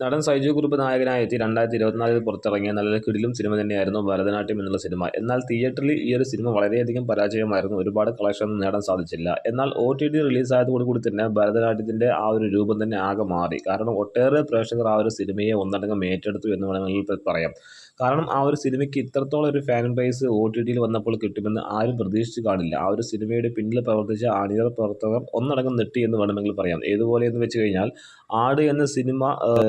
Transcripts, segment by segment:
നടൻ സൈജു കുറുപ്പ് നായകനായി എത്തി 2024 പുറത്തിറങ്ങിയ നല്ല കിടിലം സിനിമ തന്നെയായിരുന്നു ഭരതനാട്യം എന്നുള്ള സിനിമ. എന്നാൽ തിയേറ്ററിൽ ഈ ഒരു സിനിമ വളരെയധികം പരാജയമായിരുന്നു. ഒരുപാട് കളക്ഷൻ നേടാൻ സാധിച്ചില്ല. എന്നാൽ OTT റിലീസായതോടുകൂടി തന്നെ ഭരതനാട്യത്തിൻ്റെ ആ ഒരു രൂപം തന്നെ ആകെ മാറി. കാരണം ഒട്ടേറെ പ്രേക്ഷകർ ആ ഒരു സിനിമയെ ഒന്നടങ്കം ഏറ്റെടുത്തു എന്ന് വേണമെങ്കിൽ പറയാം. കാരണം ആ ഒരു സിനിമയ്ക്ക് ഇത്രത്തോളം ഒരു ഫാൻ ബേസ് OTTയിൽ വന്നപ്പോൾ കിട്ടുമെന്ന് ആരും പ്രതീക്ഷിച്ചു കാണില്ല. ആ ഒരു സിനിമയുടെ പിന്നിൽ പ്രവർത്തിച്ച അണിയറ പ്രവർത്തകർ ഒന്നടങ്കം നെട്ടി എന്ന് വേണമെങ്കിൽ പറയാം. ഏതുപോലെ എന്ന് വെച്ച് കഴിഞ്ഞാൽ ആട് എന്ന സിനിമ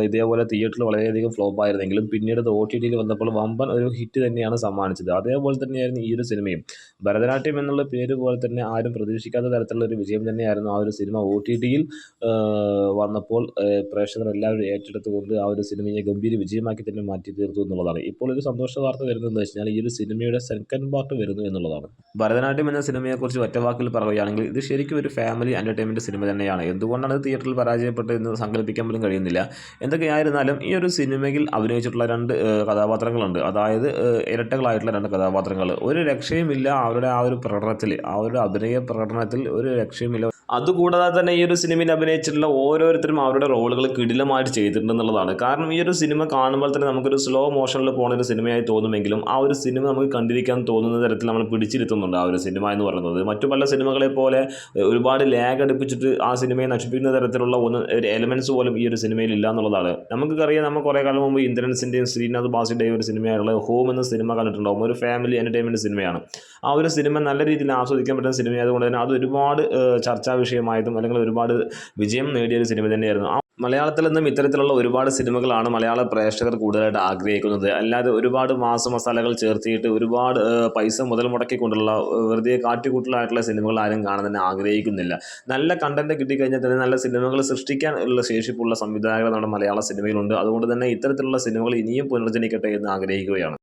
ഇതേപോലെ തിയേറ്ററിൽ വളരെയധികം ഫ്ലോപ്പ് ആയിരുന്നെങ്കിലും പിന്നീട് അത് OTTയിൽ വന്നപ്പോൾ വമ്പൻ ഒരു ഹിറ്റ് തന്നെയാണ് സമ്മാനിച്ചത്. അതേപോലെ തന്നെയായിരുന്നു ഈ ഒരു സിനിമയും. ഭരതനാട്യം എന്നുള്ള പേര് പോലെ തന്നെ ആരും പ്രതീക്ഷിക്കാത്ത തരത്തിലുള്ള ഒരു വിജയം തന്നെയായിരുന്നു ആ ഒരു സിനിമ OTTയിൽ വന്നപ്പോൾ പ്രേക്ഷകർ എല്ലാവരും ഏറ്റെടുത്തുകൊണ്ട് ആ ഒരു സിനിമയെ ഗംഭീര വിജയമാക്കി തന്നെ മാറ്റി തീർത്തു എന്നുള്ളതാണ്. ഇപ്പോൾ ഒരു സന്തോഷ വാർത്ത വരുന്നതെന്ന് വെച്ചാൽ ഈ ഒരു സിനിമയുടെ സെക്കൻഡ് പാർട്ട് വരുന്നു എന്നുള്ളതാണ്. ഭരതനാട്യം എന്ന സിനിമയെക്കുറിച്ച് ഒറ്റവാക്കിൽ പറയുകയാണെങ്കിൽ ഇത് ശരിക്കും ഒരു ഫാമിലി എൻ്റർടൈൻമെൻറ്റ് സിനിമ തന്നെയാണ്. എന്തുകൊണ്ടാണ് ഇത് തിയേറ്ററിൽ പരാജയപ്പെട്ടത് എന്ന് സങ്കല്പിക്കാൻ പോലും കഴിയുന്നില്ല. എന്തൊക്കെയായിരുന്നാലും ഈ ഒരു സിനിമയിൽ അഭിനയിച്ചിട്ടുള്ള രണ്ട് കഥാപാത്രങ്ങളുണ്ട്. അതായത് ഇരട്ടകളായിട്ടുള്ള രണ്ട് കഥാപാത്രങ്ങൾ. ഒരു രക്ഷയുമില്ല അവരുടെ ആ ഒരു പ്രകടനത്തിൽ, ആ ഒരു അഭിനയ പ്രകടനത്തിൽ ഒരു രക്ഷയുമില്ല. അതുകൂടാതെ തന്നെ ഈ ഒരു സിനിമയിൽ അഭിനയിച്ചിട്ടുള്ള ഓരോരുത്തരും അവരുടെ റോളുകൾ കിടിലമായിട്ട് ചെയ്തിട്ടുണ്ടെന്നുള്ളതാണ്. കാരണം ഈ ഒരു സിനിമ കാണുമ്പോൾ തന്നെ നമുക്കൊരു സ്ലോ മോഷനിൽ പോകുന്ന ഒരു സിനിമയായി തോന്നുമെങ്കിലും ആ ഒരു സിനിമ നമുക്ക് കണ്ടിരിക്കാൻ തോന്നുന്ന തരത്തിൽ നമ്മൾ പിടിച്ചിരുത്തുന്നുണ്ട് ആ ഒരു സിനിമ എന്ന് പറയുന്നത്. മറ്റു പല സിനിമകളെ പോലെ ഒരുപാട് ലാഗ് അടുപ്പിച്ചിട്ട് ആ സിനിമയെ നശിപ്പിക്കുന്ന തരത്തിലുള്ള ഒരു എലമെൻറ്റ്സ് പോലും ഈ ഒരു സിനിമയിൽ ഇല്ല എന്നുള്ളതാണ്. നമുക്കറിയാം, നമ്മൾ കുറേ കാലം മുമ്പ് ഇന്ദ്രൻസിൻ്റെയും ശ്രീനാഥ് ബാസിയുടെയും ഒരു സിനിമയായിട്ടുള്ള ഹോം എന്ന സിനിമ കണ്ടിട്ടുണ്ടാകും. ഒരു ഫാമിലി എൻ്റർടൈൻമെൻറ്റ് സിനിമയാണ്. ആ ഒരു സിനിമ നല്ല രീതിയിൽ ആസ്വദിക്കാൻ പറ്റുന്ന സിനിമയായതുകൊണ്ട് തന്നെ അത് ഒരുപാട് ചർച്ചാ വിഷയമായിട്ടും അല്ലെങ്കിൽ ഒരുപാട് വിജയം നേടിയ ഒരു സിനിമ തന്നെയായിരുന്നു. മലയാളത്തിൽ നിന്നും ഇത്തരത്തിലുള്ള ഒരുപാട് സിനിമകളാണ് മലയാള പ്രേക്ഷകർ കൂടുതലായിട്ട് ആഗ്രഹിക്കുന്നത്. അല്ലാതെ ഒരുപാട് മസാലകൾ ചേർത്തിയിട്ട് ഒരുപാട് പൈസ മുതൽ മുടക്കിക്കൊണ്ടുള്ള വെറുതെ കാട്ടിക്കൂട്ടലായിട്ടുള്ള സിനിമകൾ ആരും കാണാൻ തന്നെ ആഗ്രഹിക്കുന്നില്ല. നല്ല കണ്ടന്റ് കിട്ടിക്കഴിഞ്ഞാൽ തന്നെ നല്ല സിനിമകൾ സൃഷ്ടിക്കാൻ ഉള്ള ശേഷിപ്പുള്ള സംവിധായകർ നമ്മുടെ മലയാള സിനിമയിലുണ്ട്. അതുകൊണ്ട് തന്നെ ഇത്തരത്തിലുള്ള സിനിമകൾ ഇനിയും പുനർജനിക്കട്ടെ എന്ന് ആഗ്രഹിക്കുകയാണ്.